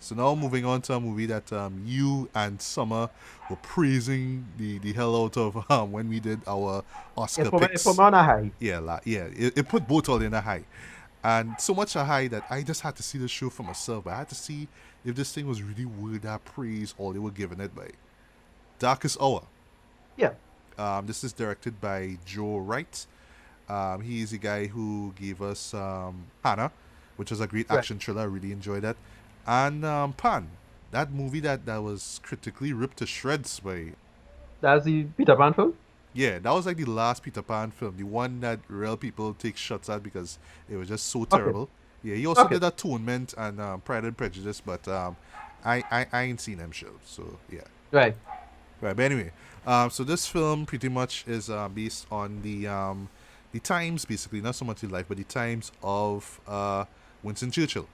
So now moving on to a movie that you and Summer were praising the hell out of when we did our Oscar It put picks. me on a high. Yeah, it put both all in a high, and so much a high that I just had to see the show for myself. I had to see if this thing was really worth that praise all they were giving it by. Darkest Hour. Yeah, This is directed by Joe Wright. He is the guy who gave us Hannah, which was a great right. action thriller. I really enjoyed that. And Pan, that movie that was critically ripped to shreds by. That's the Peter Pan film. Yeah, that was like the last Peter Pan film, the one that real people take shots at because it was just so Okay, terrible. Yeah, he also okay, did Atonement and Pride and Prejudice, but I ain't seen them shows, so yeah. right. Right, but anyway, so this film pretty much is based on the times, basically, not so much the life, but the times of Winston Churchill.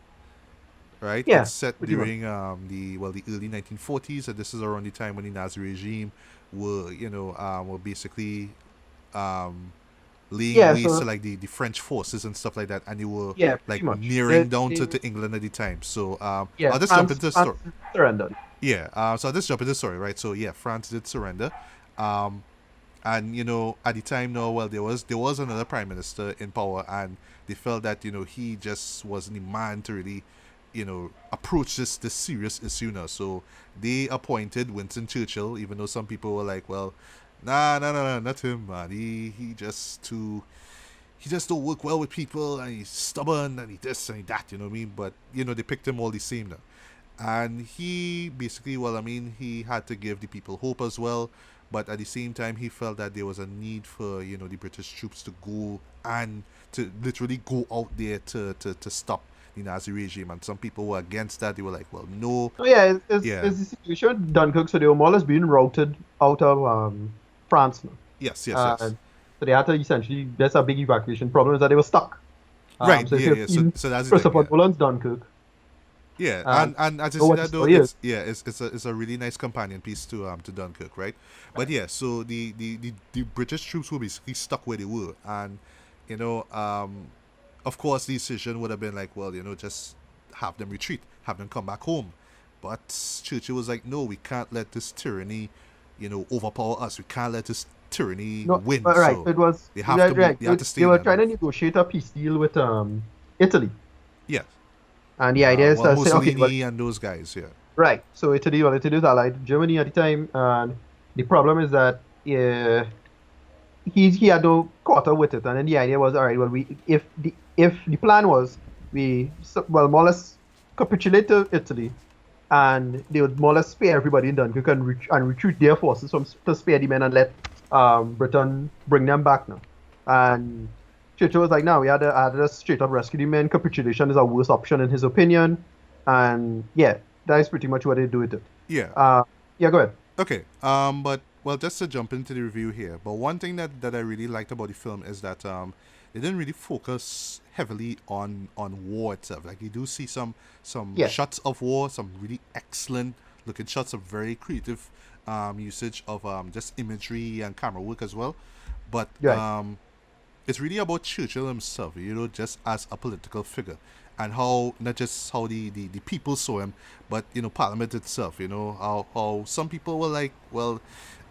Right, Yeah, it's set pretty much. during the early 1940s, and this is around the time when the Nazi regime were basically um, laying Yeah, waste to so like the French forces and stuff like that, and they were yeah, pretty like much. nearing down to England at the time. So Yeah, I'll just jump into the story. France surrendered. Yeah, so I'll just jump into the story, right? So yeah, France did surrender. Um, and at the time now, well, there was another prime minister in power, and they felt that he just wasn't the man to really approach this serious issue now. So they appointed Winston Churchill, even though some people were like, well, nah, not him, man. He just don't work well with people, and he's stubborn, and he this and he that, you know what I mean? But they picked him all the same now. And he basically, well, I mean, he had to give the people hope as well, but at the same time he felt that there was a need for the British troops to go and to literally go out there to stop the Nazi regime. And some people were against that. They were like, well, no. So yeah, Yeah. it's the situation with Dunkirk. So they were more or less being routed out of France now. Yes. So they had to essentially, there's a big evacuation problem is that they were stuck. Right, So if yeah, you've yeah, so seen so that's the thing, Christopher yeah. Nolan's Dunkirk, Yeah, and and as I know see what the that though, story is. it's a really nice companion piece to Dunkirk, right? But Right. yeah, so the British troops were basically stuck where they were, and you know, um, of course, the decision would have been like, well, just have them retreat, have them come back home. But Churchill was like, no, we can't let this tyranny, overpower us. We can't let this tyranny No, win. but right. So So it was they have to right, move. right. They have to They stay were there and trying to move. negotiate a peace deal with Italy, Yeah, and the idea is well, to say, okay, well, Mussolini and those guys. Yeah, right. So Italy was allied to Germany at the time, and the problem is that he had no quarter with it, and then the idea was, all right, well, we if the plan was well, more or less capitulate to Italy, and they would more or less spare everybody in Dunkirk and, and recruit their forces from to spare the men and let Britain bring them back now. And Churchill was like, no, we had to straight up rescue the men. Capitulation is a worse option in his opinion, and yeah, that is pretty much what they do with it. yeah. Uh, yeah, go ahead. Okay. But well, just to jump into the review here, but one thing that I really liked about the film is that they didn't really focus heavily on war itself. Like you do see some Yeah, shots of war, some really excellent looking shots, some very creative usage of just imagery and camera work as well. But right. it's really about Churchill himself, just as a political figure, and how not just how the people saw him, but Parliament itself. How some people were like, well,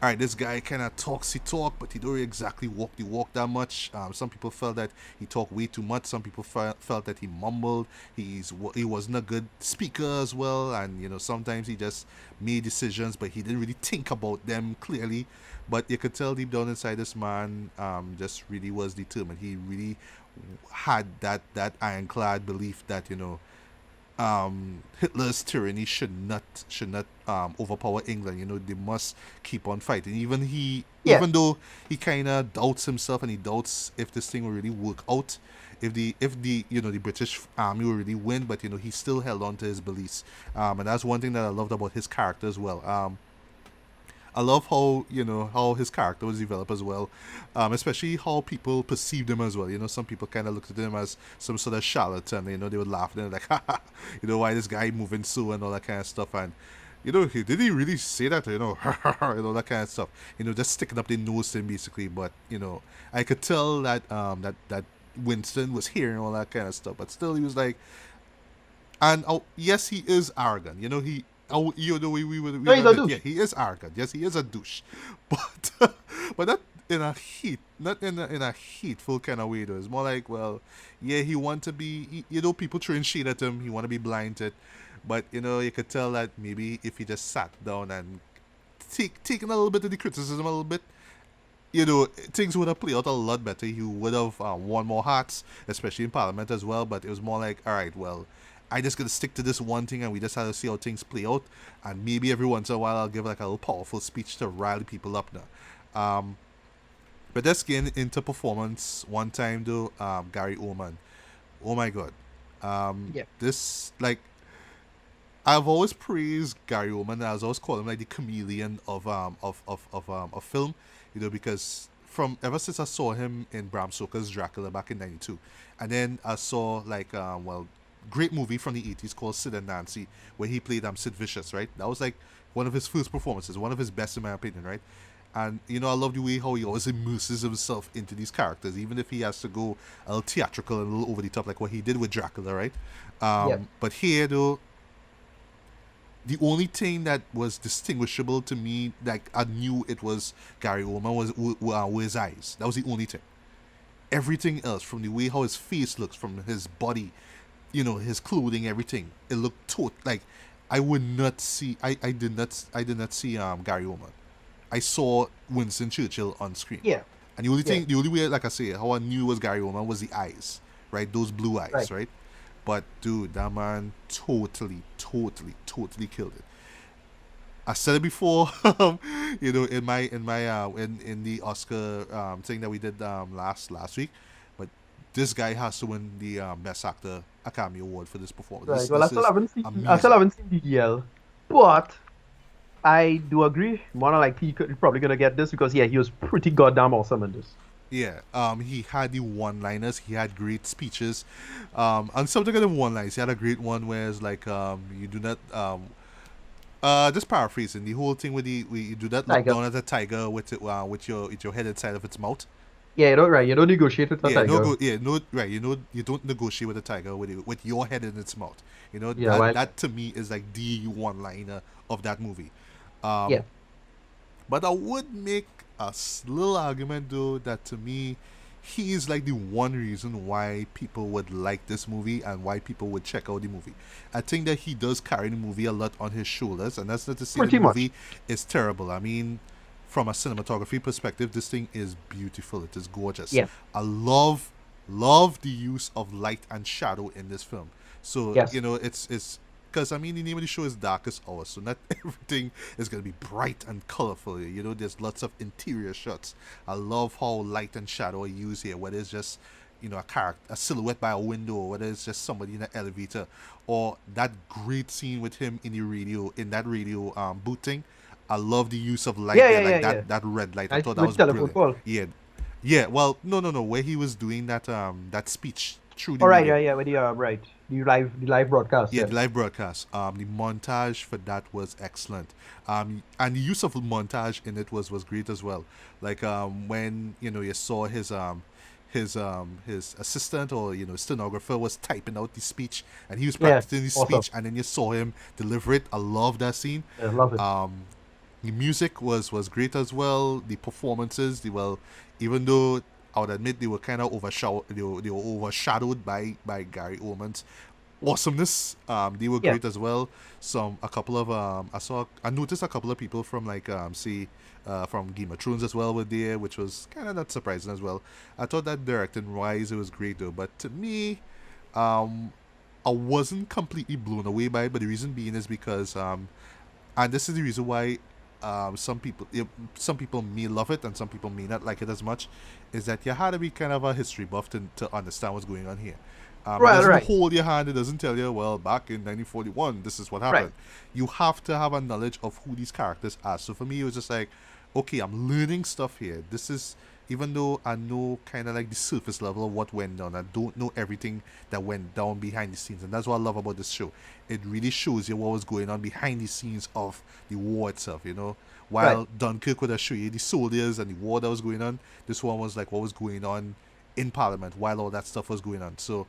all right, this guy kind of talks he talk, but he don't really exactly walk the walk that much. Some people felt that he talked way too much. Some people felt that he mumbled. He wasn't a good speaker as well, and sometimes he just made decisions, but he didn't really think about them clearly. But you could tell deep down inside this man just really was determined. He really had that ironclad belief that Hitler's tyranny should not overpower England. They must keep on fighting. Yeah, Even though he kind of doubts himself and he doubts if this thing will really work out, if the British army will really win, but he still held on to his beliefs. And that's one thing that I loved about his character as well. I love how his character was developed as well, especially how people perceived him as well. Some people kind of looked at him as some sort of charlatan. They would laugh and they're like, "Ha ha, why this guy moving so and all that kind of stuff." And did he really say that? And all that kind of stuff. Just sticking up their nose to him basically. But I could tell that that Winston was hearing all that kind of stuff, but still he was like, And yes, he is arrogant. You know, we No, he's would a admit, yeah, douche. he is arrogant. Yes, he is a douche, but but not in a not in a hateful kind of way though. It's more like, well, yeah, he want to be, you know, people throwing shade at him. He want to be blinded, but you know, you could tell that maybe if he just sat down and taken a little bit of the criticism a little bit, you know, things would have played out a lot better. He would have won more hearts, especially in Parliament as well. But it was more like, all right, well, I just gotta stick to this one thing, and we just have to see how things play out. And maybe every once in a while, I'll give like a little powerful speech to rile people up now. But let's get into performance one time though. Gary Oldman, oh my god, Yeah. this like I've always praised Gary Oldman. I've always called him like the chameleon of film, you know, because from ever since I saw him in Bram Stoker's Dracula back in '92, and then I saw like great movie from the '80s called Sid and Nancy, where he played Sid Vicious, right? That was like one of his first performances, one of his best in my opinion, right? And you know, I love the way how he always immerses himself into these characters, even if he has to go a little theatrical and a little over the top, like what he did with Dracula, right? Yeah. But here, though, the only thing that was distinguishable to me, like I knew it was Gary Oldman, was his eyes. That was the only thing. Everything else, from the way how his face looks, from his body, you know, his clothing, everything, it looked like I would not see. I did not see Gary Oldman. I saw Winston Churchill on screen. Yeah. And the only Yeah. thing, the only way, like I say, how I knew it was Gary Oldman was the eyes, right? Those blue eyes, Right. right? But dude, that man totally killed it. I said it before, you know, in the Oscar thing that we did last week. But this guy has to win the Best Actor Academy Award for this performance. Right. Well, This is I still amazing. haven't seen DDL, but I do agree. More like he could probably gonna get this because yeah, he was pretty goddamn awesome in this. Yeah, he had the one-liners. He had great speeches. And something of the one-liners, he had a great one where it's like, you do not, just paraphrasing the whole thing with you do not look Tiger. down at a tiger with your head inside of its mouth. Yeah, you know, right. You don't negotiate with the Yeah, no tiger. go. Yeah, no. Right, you know, you don't negotiate with a tiger with your head in its mouth. You know Yeah, that well, that to me is like the one-liner of that movie. yeah, But I would make a little argument though that to me, he is like the one reason why people would like this movie and why people would check out the movie. I think that he does carry the movie a lot on his shoulders, and that's not to say the pretty much. movie is terrible. I mean, from a cinematography perspective, this thing is beautiful. It is gorgeous. Yeah. I love the use of light and shadow in this film. So Yes. you know, it's because I mean the name of the show is Darkest Hour, so not everything is gonna be bright and colorful. You know, there's lots of interior shots. I love how light and shadow are used here, whether it's just you know a silhouette by a window, or whether it's just somebody in an elevator, or that great scene with him in that radio booth thing. I love the use of light Yeah, there, yeah, yeah, like yeah. that red light. I I thought that with was telephone brilliant. call. Yeah, yeah. Well, no, where he was doing that speech through the All right, radio. yeah, yeah, with the right, the live broadcast. Yeah, Yeah, the live broadcast. The montage for that was excellent. And the use of montage in it was great as well. Like when you know you saw his assistant or you know stenographer was typing out the speech and he was yeah, practicing his awesome. speech and then you saw him deliver it. I love that scene. I love it. The music was great as well. The performances, even though I would admit they were kind of they were overshadowed by Gary Oldman's awesomeness. They were Yeah, great as well. A couple of I noticed a couple of people from like see from Game of Thrones as well were there, which was kind of not surprising as well. I thought that directing wise it was great though, but to me, um, I wasn't completely blown away by it. But the reason being is because and this is the reason why some people may love it and some people may not like it as much, is that you had to be kind of a history buff to understand what's going on here. It right, doesn't right, hold your hand. It doesn't tell you, well, back in 1941, this is what right. happened. You have to have a knowledge of who these characters are. So for me, it was just like, okay, I'm learning stuff here. This is, even though I know kind of like the surface level of what went down, I don't know everything that went down behind the scenes. And that's what I love about this show. It really shows you what was going on behind the scenes of the war itself, you know. Right. While Dunkirk would have shown you the soldiers and the war that was going on, this one was like what was going on in Parliament while all that stuff was going on. So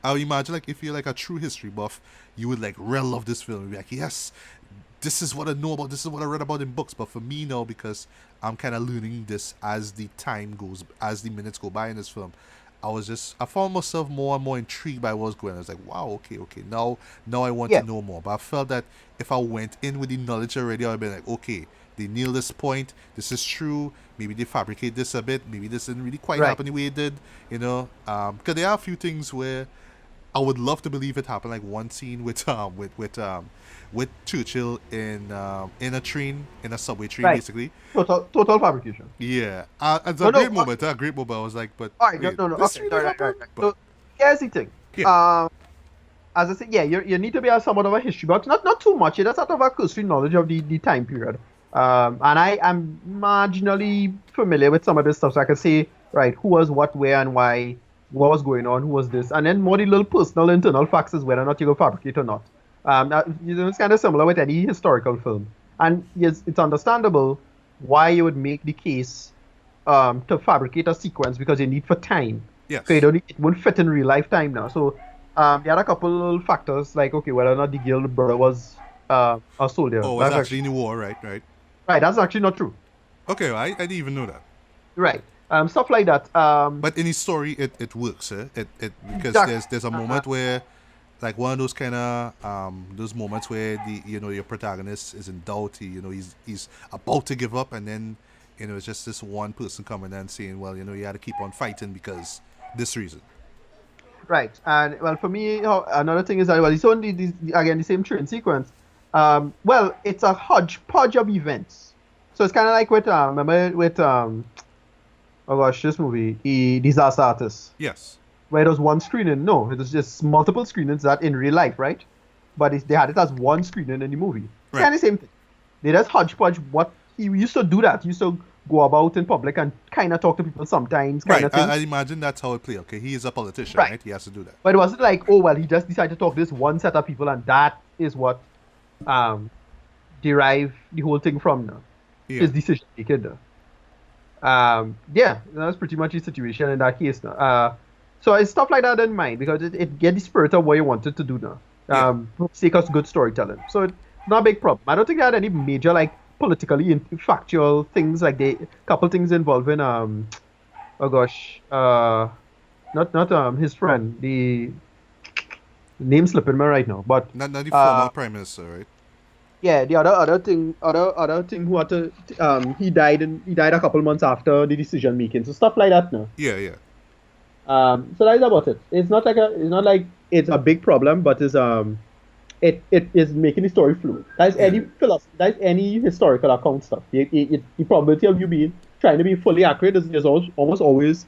I would imagine like if you're like a true history buff, you would like really love this film. You'd be like, yes, this is what I know about. This is what I read about in books. But for me now, because I'm kind of learning this as the time goes, as the minutes go by in this film, I found myself more and more intrigued by what was going on. I was like, wow, okay, now I want to Yeah, know more. But I felt that if I went in with the knowledge already, I'd be like, okay, they nailed this point. This is true. Maybe they fabricate this a bit. Maybe this didn't really quite right. happen the way it did. Because there are a few things where I would love to believe it happened. Like one scene with Churchill in a train, in a subway train, Right. basically. Total fabrication. Yeah, it's No, a no. great moment. A great moment. I was like, but All right. No, wait, no, no. this Okay. really Sorry, right, right, happened? right. But So here's the thing. yeah, Um, as I said, yeah, you need to be a somewhat of a history buff. Not too much. You just have to have a cursory knowledge of the time period. And I am marginally familiar with some of this stuff, so I can say, right, who was what, where, and why, what was going on, who was this, and then more the little personal internal facts is whether or not you go fabricate or not. It's kind of similar with any historical film, and yes, it's understandable why you would make the case to fabricate a sequence because you need for time. Okay, yes. it won't fit in real life time now. So there are a couple factors like okay, whether or not the girl brother was a soldier. Oh, it was That's actually actually in the war, right? Right. right. That's actually not true. Okay, I didn't even know that. Right. Stuff like that. But in his story, it works. It because Exactly. there's a moment where like one of those kind of those moments where the your protagonist is in doubt. He's about to give up, and then it's just this one person coming and saying, well, you had to keep on fighting because this reason. Right. And well, for me, another thing is that well, it's only again the same train sequence. Well, it's a hodgepodge of events. So it's kind of like with remember with oh gosh, this movie, the Disaster Artist, Yes. where it was one screening. No, it was just multiple screenings that in real life, right? But they had it as one screening in the movie. It's Right. kind of the same thing. They just hodgepodge what he used to do that. He used to go about in public and kind of talk to people sometimes, kind Right. of I thing. imagine that's how it play. Okay, he is a politician, Right. right? He has to do that. But it wasn't like, oh well, he just decided to talk to this one set of people, and that is what um derive the whole thing from now. Yeah. His decision making now. Yeah, that's pretty much the situation in that case now. So it's stuff like that in mind because it get the spirit of what you wanted to do now. Yeah. For the sake of good storytelling. So it's not a big problem. I don't think they had any major like politically factual things like they couple things involving oh gosh not his friend the name slipping me right now but Not the uh former prime minister, right? yeah, the other thing who had to he died a couple months after the decision making. So stuff like that now. Yeah. Yeah. So that's about it. It's not like it's a big problem, but it is making the story fluid. That's Yeah. any philosophy, that's any historical account stuff. The probability of you being trying to be fully accurate is almost always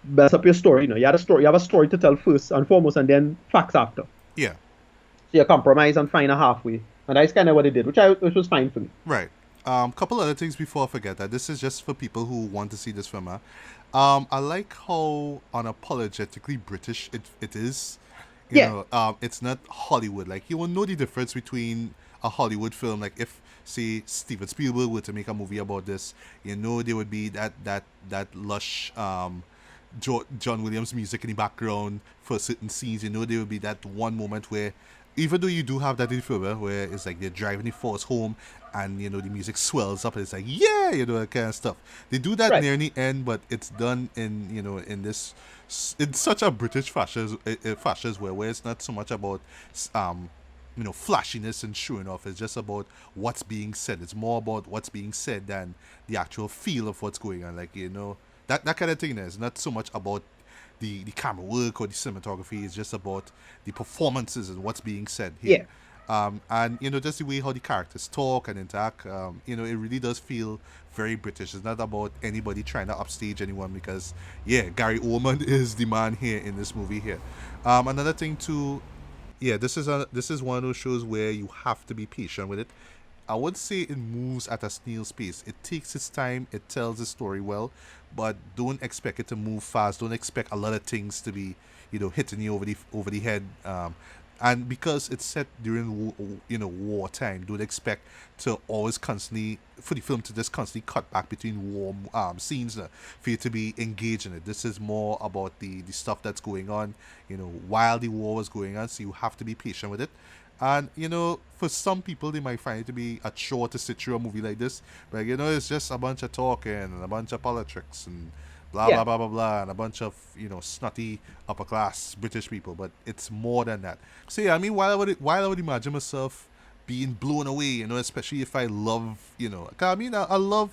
mess up your story. You have a story to tell first and foremost, and then facts after. Yeah. So you compromise and find a halfway, and that's kind of what they did, which was fine for me. Right. Couple other things before I forget that this is just for people who want to see this film. Huh? I like how unapologetically British it is. Yeah, It's not Hollywood. Like you will know the difference between a Hollywood film. Like if say Steven Spielberg were to make a movie about this, there would be that lush John Williams music in the background for certain scenes. There would be that one moment where, even though you do have that in the film where it's like they're driving the force home and the music swells up and it's like yeah, that kind of stuff. They do that right. near the end, but it's done in in this in such a British fashion where it's not so much about flashiness and showing off. It's just about what's being said. It's more about what's being said than the actual feel of what's going on. Like that kind of thing. There is not so much about the camera work or the cinematography. It's just about the performances and what's being said here. Yeah, And just the way how the characters talk and interact. It really does feel very British. It's not about anybody trying to upstage anyone because yeah, Gary Oldman is the man here in this movie here. Another thing too, yeah, this is one of those shows where you have to be patient with it. I would say it moves at a snail's pace. It takes its time. It tells the story well, but don't expect it to move fast. Don't expect a lot of things to be, hitting you over the head. And because it's set during wartime, don't expect to always constantly for the film to just constantly cut back between war scenes for you to be engaged in it. This is more about the stuff that's going on, while the war was going on. So you have to be patient with it. And for some people, they might find it to be a chore to sit through a movie like this, but it's just a bunch of talking and a bunch of politics and blah Yeah. blah blah blah blah, and a bunch of snotty upper class British people. But it's more than that. So yeah, I mean, while I would imagine myself being blown away, especially if I love, 'cause I mean, I love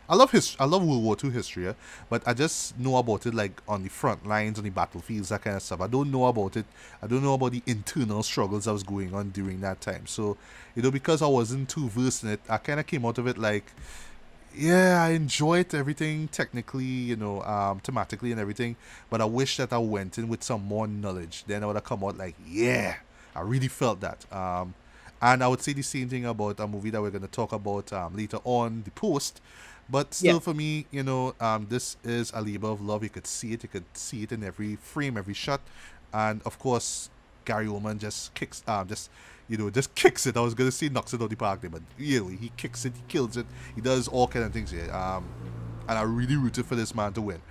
World War II history, yeah, but I just know about it like on the front lines, on the battlefields, that kind of stuff. I don't know about it. I don't know about the internal struggles that was going on during that time. So, because I wasn't too versed in it, I kind of came out of it like, yeah, I enjoyed everything technically, thematically and everything, but I wish that I went in with some more knowledge. Then I would have come out like, yeah, I really felt that. And I would say the same thing about a movie that we're going to talk about later on, The Post. But Yeah. still, for me, this is a labor of love. You could see it. You could see it in every frame, every shot, and of course, Gary Oldman just just kicks it. I was gonna say knocks it out the park there, but he kicks it, he kills it, he does all kind of things here. And I really rooted for this man to win.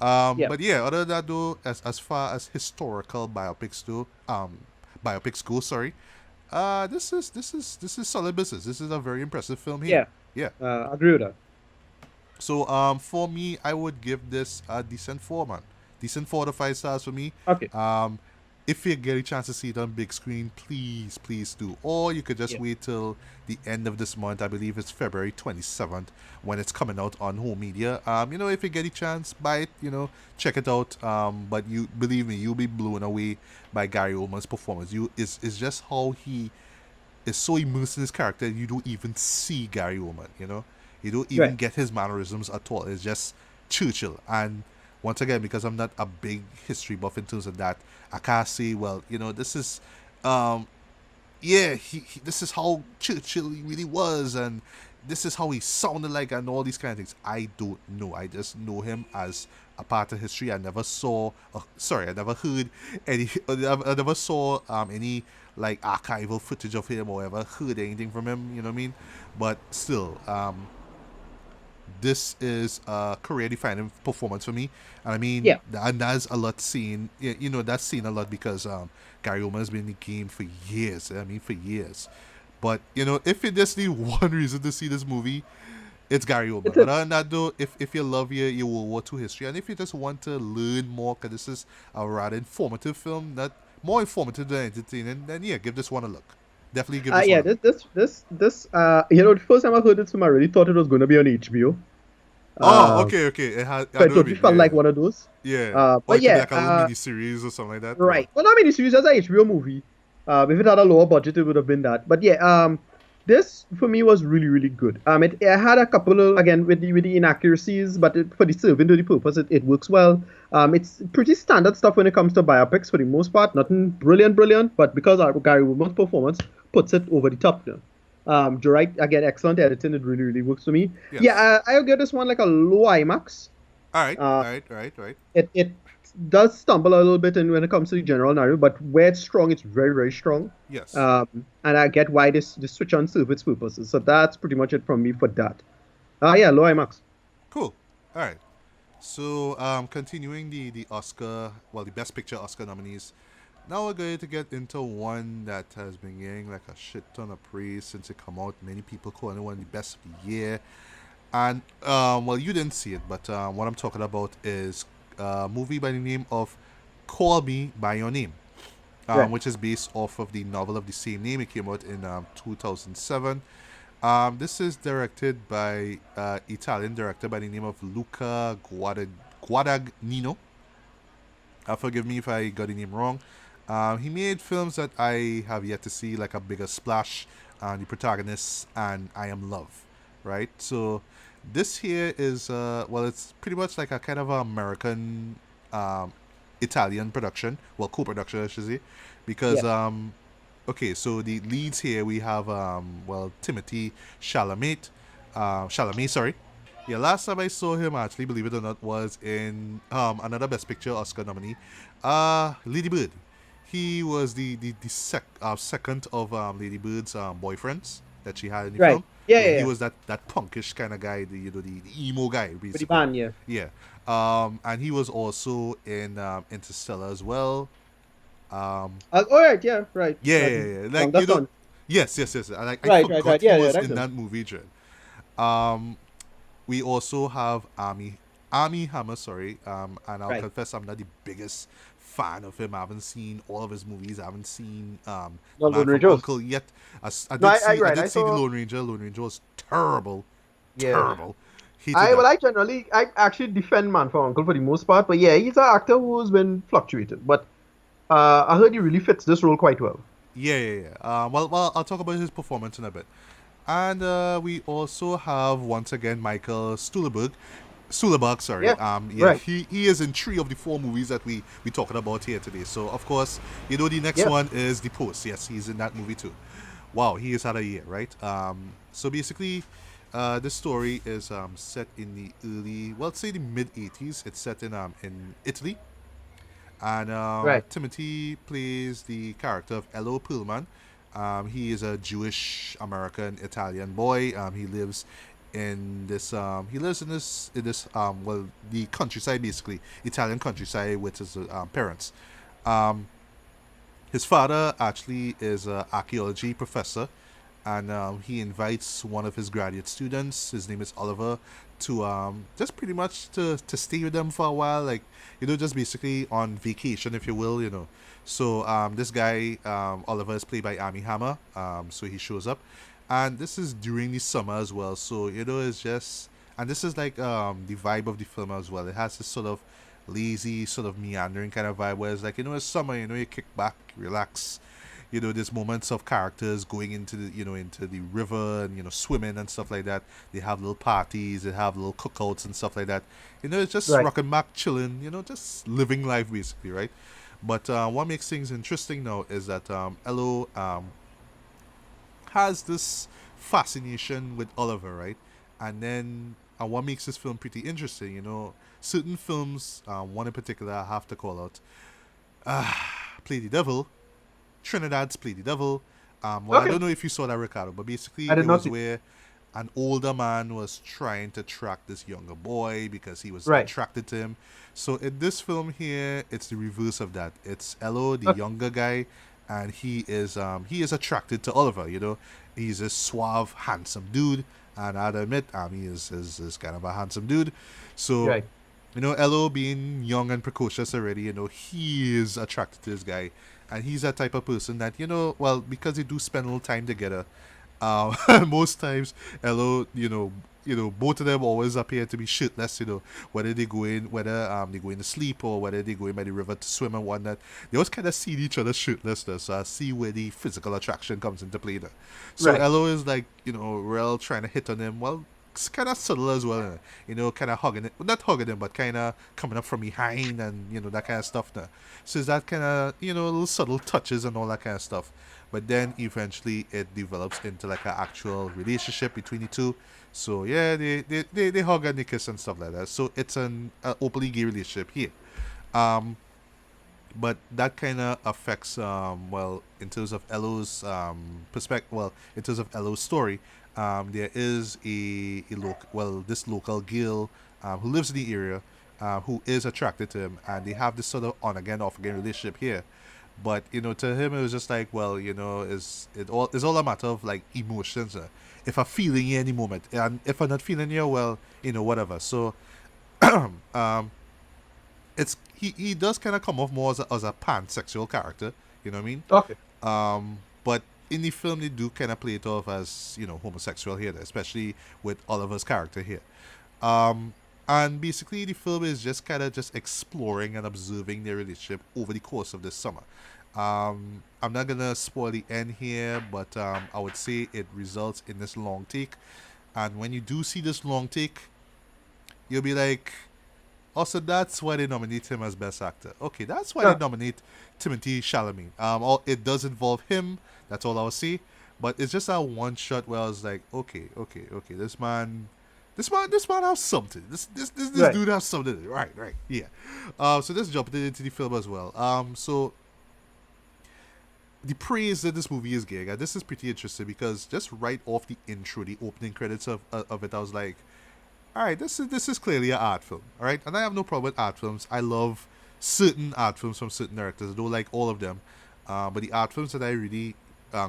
Yeah. But yeah, other than that though, as far as historical biopics go, sorry, this is solid business. This is a very impressive film here. Yeah. Yeah. Agree with that. So for me, I would give this a decent 4, man. Decent 4 to 5 stars for me. Okay. If you get a chance to see it on big screen, please do. Or you could just Yeah. wait till the end of this month. I believe it's February 27th when it's coming out on home media. If you get a chance, buy it. Check it out. But you believe me, you'll be blown away by Gary Oldman's performance. It's just how he is so immersed in his character. You don't even see Gary Oldman. You don't even Right. get his mannerisms at all. It's just Churchill. And once again, because I'm not a big history buff in terms of that, I can't say, well, this is, yeah, this is how Churchill really was, and this is how he sounded like, and all these kind of things. I don't know. I just know him as a part of history. I never saw, I never heard any, I never saw any like archival footage of him or ever heard anything from him. You know what I mean? But still, this is a career-defining performance for me, and I mean, Yeah. and that's a lot seen. That's seen a lot because Gary Oldman has been in the game for years. I mean, for years. But if you just need one reason to see this movie, it's Gary Oldman. It But is. other than that, though, if you love your World War II history, and if you just want to learn more, because this is a rather informative film, that more informative than entertaining, then yeah, give this one a look. Definitely give this one Yeah. a look. This. The first time I heard this film, I really thought it was going to be on HBO. Oh, Uh, okay, okay. It has. I so know it what you totally mean. felt Yeah, like yeah. one of those. Yeah. Or But it could be yeah. like a little mini series or something like that. Right. Well, I mean, it's used as an HBO movie. If it had a lower budget, it would have been that. But yeah, this for me was really, really good. It had a couple of again with the inaccuracies, but for the serving to the purpose, it works well. It's pretty standard stuff when it comes to biopics for the most part. Nothing brilliant, brilliant, but because Gary Woodman's performance puts it over the top now. Right, again, excellent editing. It really, really works for me. Yes. Yeah, I'll give this one like a low IMAX. All right. All Uh, right. All right. All right. it does stumble a little bit in when it comes to the general narrative, but where it's strong, it's very, very strong. Yes. And I get why this switch on serve its purposes. So that's pretty much it from me for that. Yeah, low IMAX. Cool. All right. So, continuing the Oscar, well, the Best Picture Oscar nominees. Now we're going to get into one that has been getting like a shit ton of praise since it come out. Many people calling it one of the best of the year. And well, you didn't see it, but what I'm talking about is a movie by the name of Call Me by Your Name, Right. which is based off of the novel of the same name. It came out in 2007. This is directed by Italian director by the name of Luca Guadagnino. Forgive me if I got the name wrong. He made films that I have yet to see, like A Bigger Splash, The Protagonist, and I Am Love, right? So this here is, well, it's pretty much like a kind of American Italian production, well, co-production, I should say, because, Yeah. okay, so the leads here we have, well, Timothy Chalamet, sorry. Yeah, last time I saw him, actually, believe it or not, was in another Best Picture Oscar nominee, Lady Bird. he was the second of Lady Bird's boyfriends that she had in the Right. film. Yeah, Yeah, yeah, he yeah. was that punkish kind of guy, the emo guy, With the basically. band, yeah. Yeah. And he was also in Interstellar as well. Um, All right, yeah, right. yeah, That yeah, yeah. Like younger son. yes, yes, yes. I Right, right, forgot right. he Yeah, yeah, was that's in him. that movie, Jen. Um, we also have Army Hammer, sorry. And I'll Right. confess I'm not the biggest fan of him. I haven't seen all of his movies. I haven't seen No, Man Lone from Rangers. Uncle yet. No, I right. did I see the saw. Lone Ranger. Lone Ranger was terrible, Yeah. terrible. Hated that. I generally, I actually defend Man for Uncle for the most part, but yeah, he's an actor who's been fluctuated. But I heard he really fits this role quite well. Yeah, yeah, yeah. Well, I'll talk about his performance in a bit. And we also have once again Michael Stuhlbarg, sorry. Yeah. Yeah, Right. he is in three of the four movies that we talking about here today. So of course, the next Yeah. one is The Post. Yes, he's in that movie too. Wow, he has had a year, right? So basically, this story is set in the early, well, let's say the mid 80s. It's set in Italy, and Right. Timothy plays the character of Elo Pullman. He is a Jewish American Italian boy. He lives in this well, the countryside, basically Italian countryside, with his parents. Um, his father actually is an archaeology professor, and he invites one of his graduate students. His name is Oliver, to just pretty much to stay with them for a while, like just basically on vacation, if you will. So this guy Oliver is played by Amy Hammer. So he shows up, and this is during the summer as well. So it's just, and this is like the vibe of the film as well. It has this sort of lazy, sort of meandering kind of vibe, where it's like it's summer. You kick back, relax. There's moments of characters going into the into the river, and swimming and stuff like that. They have little parties, they have little cookouts and stuff like that. It's just Right. rocking back, chilling, just living life, basically, right? But what makes things interesting now is that Elo has this fascination with Oliver, right? And then what makes this film pretty interesting, certain films, one in particular I have to call out, Play the Devil. Trinidad's Play the Devil. Well, I Okay. don't know if you saw that, Ricardo, but basically I it did not was see. where an older man was trying to track this younger boy because he was Right. attracted to him. So in this film here, it's the reverse of that. It's Elo, the Okay. younger guy, and he is attracted to Oliver. He's a suave, handsome dude, and I'd admit, he is kind of a handsome dude. So Right. Elo being young and precocious already, he is attracted to this guy. And he's that type of person that, well, because they do spend a little time together, most times, Elo, both of them always appear to be shirtless, whether they go in to sleep, or whether they go in by the river to swim and whatnot. They always kind of see each other shirtless there, so I see where the physical attraction comes into play there. So Right. Elo is like, real trying to hit on him. Well, it's kind of subtle as well, kind of hugging it, not hugging him, but kind of coming up from behind, and that kind of stuff there. So it's that kind of little subtle touches and all that kind of stuff. But then eventually it develops into like an actual relationship between the two. So yeah, they hug and they kiss and stuff like that. So it's an openly gay relationship here. Um, but that kind of affects well, in terms of Elo's perspective, well, in terms of Elo's story, there is this local girl who lives in the area, who is attracted to him, and they have this sort of on again off again relationship here. But to him it was just like, well, it's all a matter of like emotions. If I'm feeling you any moment, and if I'm not feeling you, well, whatever. So um he does kind of come off more as a pansexual character. You know what I mean? Okay. But in the film, they do kind of play it off as homosexual here, especially with Oliver's character here. And basically, the film is just kind of just exploring and observing their relationship over the course of this summer. I'm not gonna spoil the end here, but I would say it results in this long take. And when you do see this long take, you'll be like, also, that's why they nominate him as Best Actor. Okay, that's why they Yeah. nominate Timothy Chalamet. It does involve him. That's all I'll say. But it's just a one shot where I was like, okay, okay, okay. This man has something. This Right. dude has something. Right, right, yeah. So let's jump into the film as well. So the praise that this movie is getting, and this is pretty interesting because just right off the intro, the opening credits of it, I was like, all right, this is clearly an art film, all right, and I have no problem with art films. I love certain art films from certain directors. I don't like all of them, but the art films that I really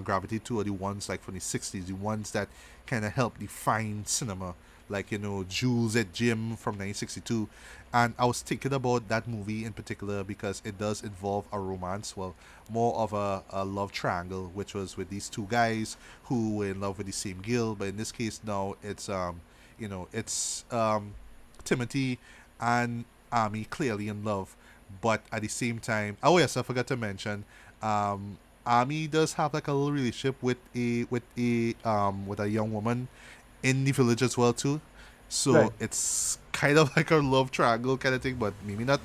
gravitate to are the ones like from the '60s, the ones that kind of help define cinema, like Jules at Jim from 1962. And I was thinking about that movie in particular because it does involve a romance, well, more of a love triangle, which was with these two guys who were in love with the same girl. But in this case, now it's Timothy and Amy clearly in love, but at the same time, oh yes, I forgot to mention, Amy does have like a little relationship with a young woman in the village as well too. Right. So it's kind of like a love triangle kind of thing, but maybe not.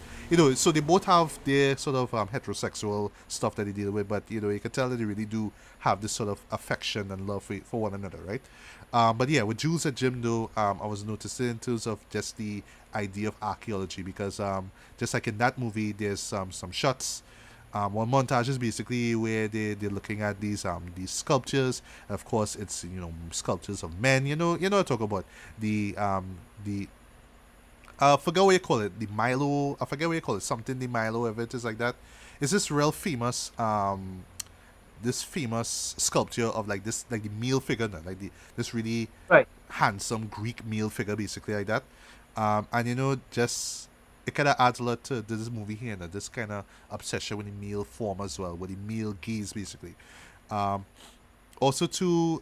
So they both have their sort of heterosexual stuff that they deal with, but you can tell that they really do have this sort of affection and love for one another, right? But yeah, with Jules and Jim though, I was noticing in terms of just the idea of archaeology because just like in that movie, there's some shots. One montage is basically where they're looking at these sculptures. Of course, it's sculptures of men. I talk about the I forget what you call it, the Milo. I forget what you call it, something the Milo if it is like that. Is this real famous this famous sculpture of like this like the male figure, like this really Right. handsome Greek male figure, basically like that. And just it kind of adds a lot to this movie here, and this kind of obsession with the male form as well, with the male gaze, basically. Um, Also, too,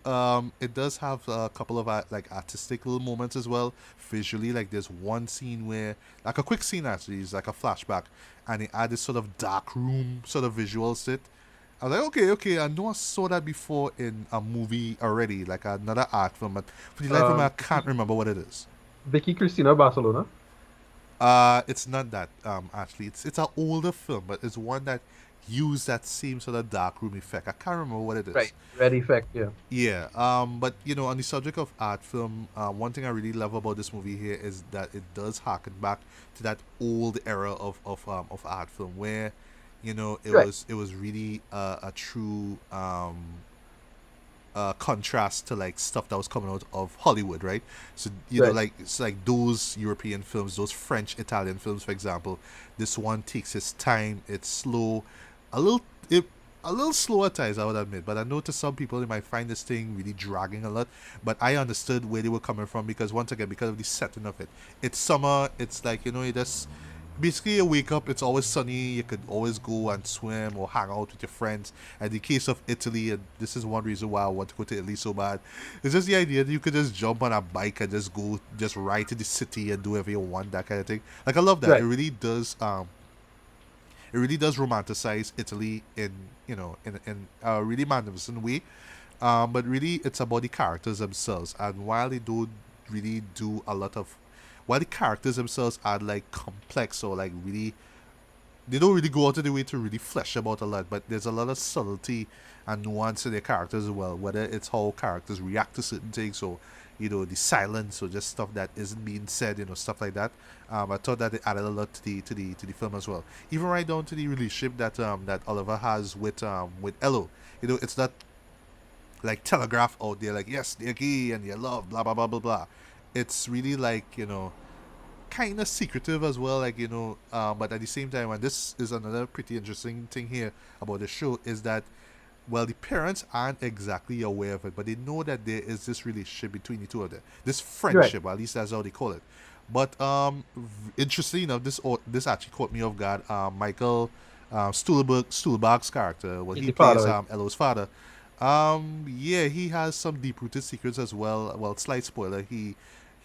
it does have a couple of like artistic little moments as well, visually. Like there's one scene where, like a quick scene actually, is like a flashback, and they add this sort of dark room sort of visuals to it. I was like, okay, okay, I know I saw that before in a movie already, like another art film, but for the life of me, I can't Vicky, remember what it is. Vicky Cristina Barcelona. It's not that. Actually, it's an older film, but it's one that used that same sort of dark room effect. I can't remember what it is. Right. Red Effect. Yeah. Yeah. But on the subject of art film, one thing I really love about this movie here is that it does harken back to that old era of art film where, it Right. was really a true contrast to like stuff that was coming out of Hollywood, right? So Right. like it's like those European films, those French, Italian films, for example. This one takes its time. It's slow, a little it, a little slow at times, I would admit. But I know to some people they might find this thing really dragging a lot. But I understood where they were coming from because once again, because of the setting of it, it's summer. It's like you just basically you wake up, it's always sunny, you could always go and swim or hang out with your friends. And the case of Italy, and this is one reason why I want to go to Italy so bad, it's just the idea that you could just jump on a bike and just go just ride to the city and do whatever you want, that kind of thing. Like I love that. Right. It really does romanticize Italy in in a really magnificent way. But really, it's about the characters themselves, and while they don't really do a lot of, while the characters themselves are like complex or like really, they don't really go out of the way to really flesh about a lot. But there's a lot of subtlety and nuance in their characters as well. Whether it's how characters react to certain things, or the silence, or just stuff that isn't being said, stuff like that. I thought that it added a lot to the film as well. Even right down to the relationship that Oliver has with Ello. It's not like telegraph out there like yes they're gay and they love blah blah blah blah blah. It's really like kind of secretive as well, like but at the same time, and this is another pretty interesting thing here about the show, is that well, the parents aren't exactly aware of it, but they know that there is this relationship between the two of them, this Right. friendship, at least that's how they call it. But interestingly enough, this actually caught me off guard. Michael Stuhlbarg's character, well, He's he the plays father. Elo's father. Yeah, he has some deep-rooted secrets as well. Well, slight spoiler, he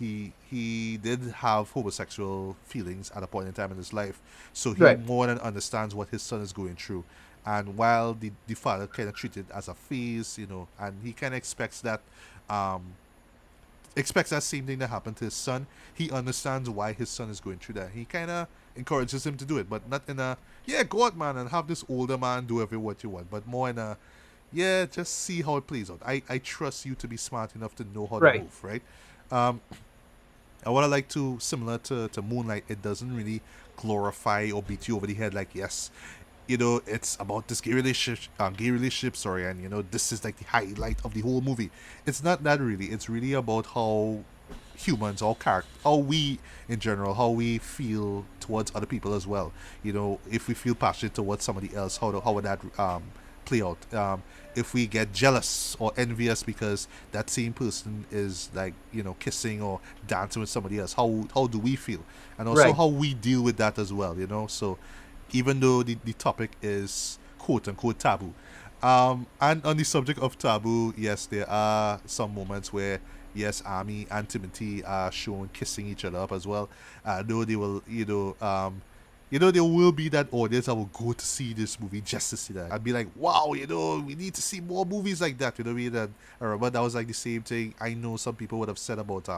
did have homosexual feelings at a point in time in his life, so he Right. more than understands what his son is going through. And while the father kind of treated it as a phase, and he kind of um, expects that same thing to happen to his son. He understands why his son is going through that. He kind of encourages him to do it, but not in a yeah, go out, man, and have this older man do every what you want, but more in a yeah, just see how it plays out. I trust you to be smart enough to know how to Right. move, right? Um, and what I like to, similar to Moonlight, it doesn't really glorify or beat you over the head like, yes, it's about this gay relationship story, and this is like the highlight of the whole movie. It's not that really. It's really about how humans, all character, how we in general, how we feel towards other people as well. If we feel passionate towards somebody else, how would that play out? If we get jealous or envious because that same person is like kissing or dancing with somebody else, how do we feel? And also Right. how we deal with that as well. So even though the topic is quote unquote taboo. And on the subject of taboo, yes, there are some moments where, yes, Army and Timothy are shown kissing each other up as well. Though they will, there will be that audience that will go to see this movie just to see that. I'd be like, wow, we need to see more movies like that. I mean? And I remember that was like the same thing I know some people would have said about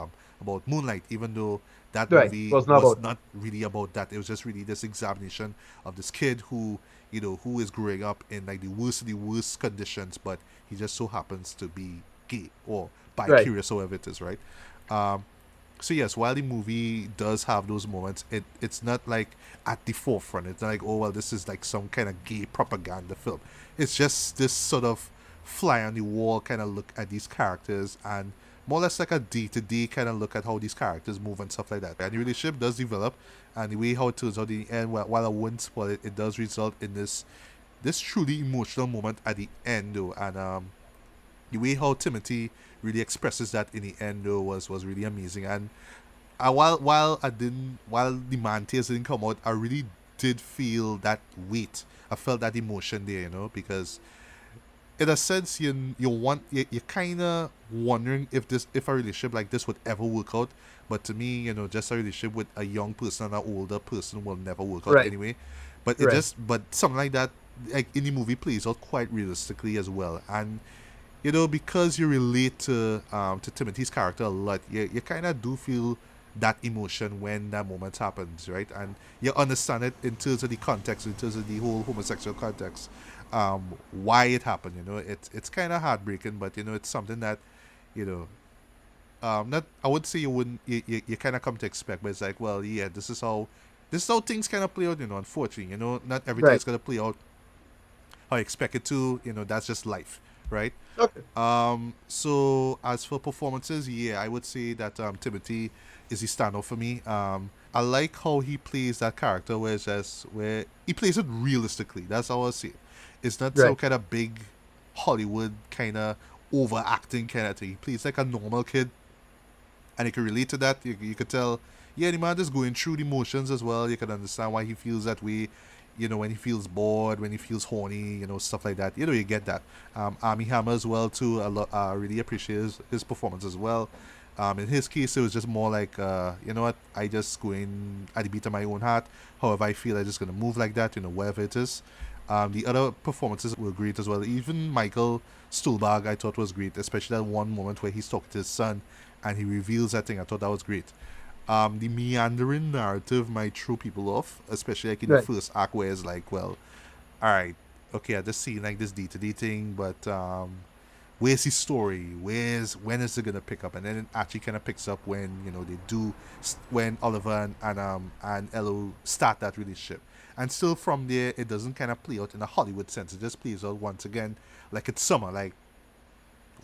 Moonlight, even though that Right. movie Was not was about. not really about that. It was just really this examination of this kid who is growing up in like the worst of the worst conditions, but he just so happens to be gay or Right. bi-curious, however it is, right? Um, so yes, while the movie does have those moments, it's not like at the forefront. It's not like, oh well, this is like some kind of gay propaganda film. It's just this sort of fly on the wall kind of look at these characters, and more or less like a day-to-day kind of look at how these characters move and stuff like that. And the relationship does develop, and the way how it turns out in the end, while I wouldn't spoil it, it does result in this truly emotional moment at the end though. And the way how Timothy really expresses that in the end though was really amazing. And while the man tears didn't come out, I really did feel that weight. I felt that emotion there, because in a sense you're kind of wondering if a relationship like this would ever work out. But to me, just a relationship with a young person and an older person will never work out Right. anyway. Right. But something like that, like in the movie, plays out quite realistically as well. And because you relate to Timothy's character a lot, you kind of do feel that emotion when that moment happens, right? And you understand it in terms of the context, in terms of the whole homosexual context, why it happened. It's kind of heartbreaking, but it's something that you know not I would say you wouldn't you kind of come to expect, but it's like, well, yeah, this is how things kind of play out. Unfortunately, not everything Right. is gonna play out how you expect it to. That's just life, right? Okay. So as for performances, yeah, I would say that Timothy is the standout for me. I like how he plays that character where he plays it realistically. That's how I see it. It's not some Right. kind of big Hollywood kind of overacting kind of thing. He plays like a normal kid, and you can relate to that. You could tell, yeah, the man is going through the motions as well. You can understand why he feels that way. When he feels bored, when he feels horny, stuff like that. You get that. Army Hammer as well too. I really appreciate his performance as well. In his case, it was just more like, you know what? I just go in at the beat of my own heart. However, I feel I'm just gonna move like that. Wherever it is. The other performances were great as well. Even Michael Stuhlbarg, I thought was great, especially that one moment where he's talking to his son and he reveals that thing. I thought that was great. The meandering narrative might throw people off, especially like in the Right. first act where it's like, well, all right, okay, I just see like this day-to-day thing, but where's his story? When is it gonna pick up? And then it actually kind of picks up when they do when Oliver and Elo start that relationship. And still from there, it doesn't kind of play out in a Hollywood sense. It just plays out once again like it's summer. Like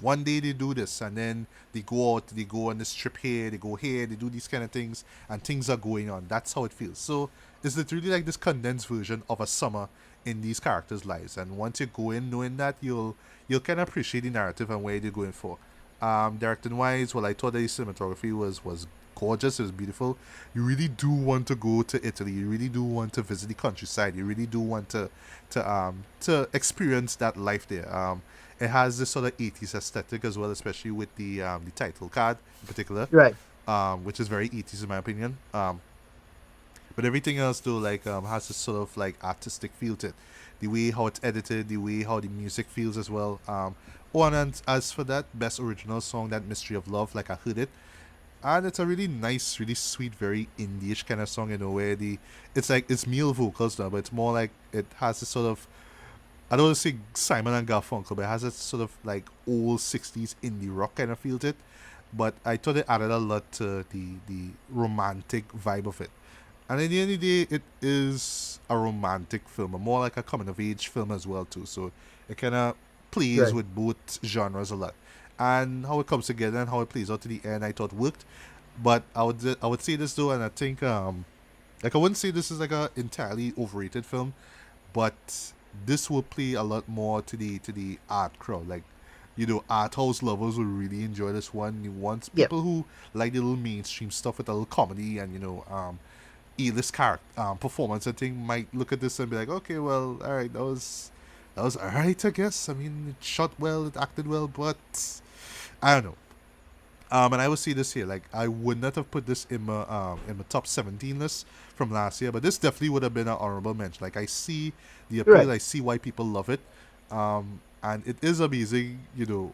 one day they do this, and then they go on this trip here, they go here, they do these kind of things, and things are going on. That's how it feels. So it's literally like this condensed version of a summer in these characters' lives. And once you go in knowing that, you'll kind of appreciate the narrative and where they're going for. Directing wise, well, I thought that the cinematography was gorgeous. It was beautiful. You really do want to go to Italy. You really do want to visit the countryside. You really do want to experience that life there. It has this sort of 80s aesthetic as well, especially with the title card in particular, Right. which is very 80s in my opinion. But everything else though, like has this sort of like artistic feel to it. The way how it's edited, the way how the music feels as well. Oh, and as for that best original song, that Mystery of Love, like I heard it, and it's a really nice, really sweet, very indie-ish kind of song in a way. It's like it's male vocals now, but it's more like it has this sort of, I don't want to say Simon and Garfunkel, but it has a sort of like old '60s indie rock kind of feel to it. But I thought it added a lot to the romantic vibe of it. And at the end of the day, it is a romantic film, more like a coming of age film as well too. So it kind of plays Right. with both genres a lot. And how it comes together and how it plays out to the end, I thought worked. But I would say this though, and I think like I wouldn't say this is like a entirely overrated film, but this will play a lot more to the art crowd. Like, art house lovers will really enjoy this one. You want Yep. people who like the little mainstream stuff with a little comedy and A-list character performance. I think might look at this and be like, okay, well, all right, that was all right, I guess. I mean, it shot well, it acted well, but I don't know. And I will see this here. Like, I would not have put this in my top 17 list from last year, but this definitely would have been an honorable mention. Like, I see the appeal, Right. I see why people love it, and it is amazing.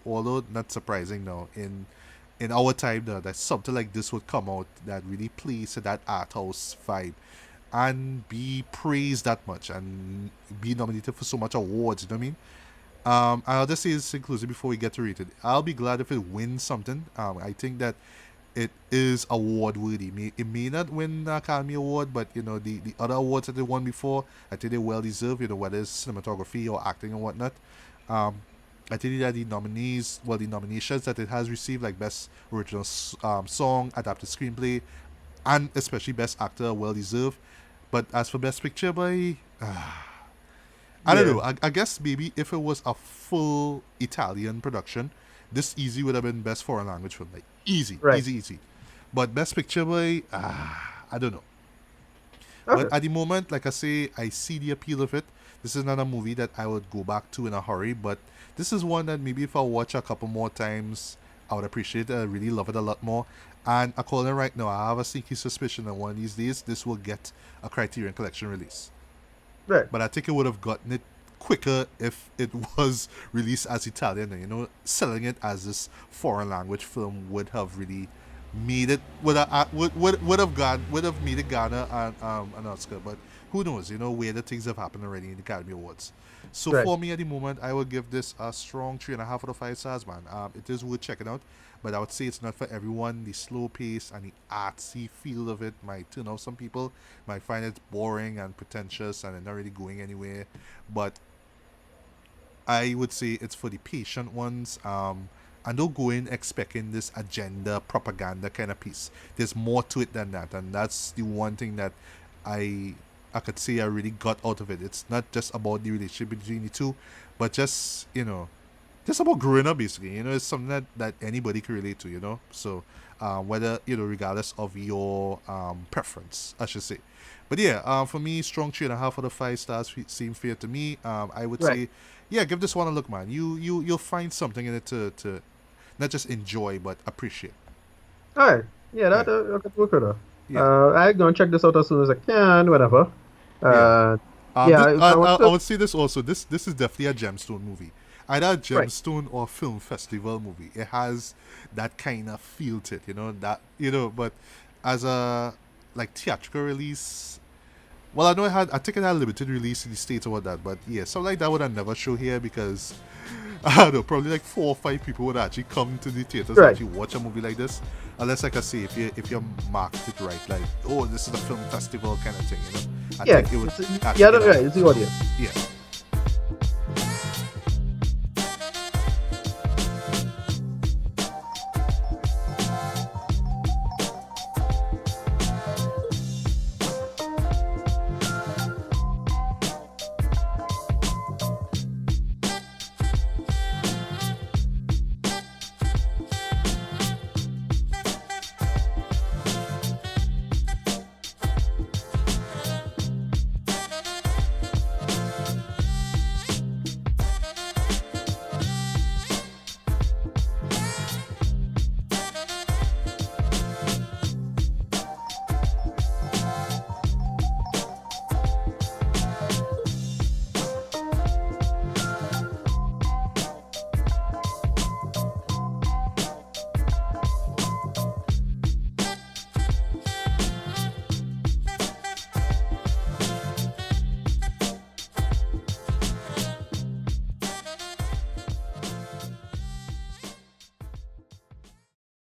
Although not surprising now in our time that something like this would come out that really plays to that art house vibe and be praised that much and be nominated for so much awards. You know what I mean? I'll just say this inclusive before we get to rate it. I'll be glad if it wins something. I think that it is award worthy. It may not win the Academy Award, but the other awards that they won before, I think they well deserved. Whether it's cinematography or acting and whatnot. Um, I think that the nominees, well, the nominations that it has received, like best original song, adapted screenplay, and especially best actor, well deserved. But as for best picture, boy, I don't Yeah. know. I guess maybe if it was a full Italian production, this easy would have been best foreign language film. Like easy, Right. easy, easy. But best picture, boy, I don't know. But Okay. at the moment, like I say, I see the appeal of it. This is not a movie that I would go back to in a hurry, but this is one that maybe if I watch a couple more times, I would appreciate it. I really love it a lot more. And according right now, I have a sneaky suspicion that one of these days this will get a Criterion Collection release. Right. But I think it would have gotten it quicker if it was released as Italian. And, selling it as this foreign language film would have really made it would have made it garner an Oscar. But who knows? Weirder things have happened already in the Academy Awards. So Right. for me at the moment, I would give this a strong 3.5 out of 5 stars, man. It is worth checking out, but I would say it's not for everyone. The slow pace and the artsy feel of it might turn off some people. Might find it boring and pretentious and not really going anywhere. But I would say it's for the patient ones. And don't go in expecting this agenda propaganda kind of piece. There's more to it than that, and that's the one thing that I I could say I really got out of it. It's not just about the relationship between the two, but just about growing up basically. It's something that anybody can relate to. So whether regardless of your preference, I should say. But yeah, for me, strong 3.5 out of 5 stars seem fair to me. I would Right. say, yeah, give this one a look, man. You'll find something in it to not just enjoy but appreciate. All right. Yeah, Right. that could work with her. Yeah. I gonna check this out as soon as I can, whenever. Yeah. Uh, yeah, I, I want I to. would say this also. This is definitely a gemstone movie, either a Right. gemstone or a film festival movie. It has that kind of feel to it, that But as a like theatrical release, well, I think it had a limited release in the states or what that, but yeah, something like that would I never show here because I don't know, probably like 4 or 5 people would actually come to the theaters and Right. actually watch a movie like this, unless like I say if you market it right, like, oh, this is a film festival kind of thing. I Yeah. think it would It's, actually yeah, get that's a right. It's the audience. yeah.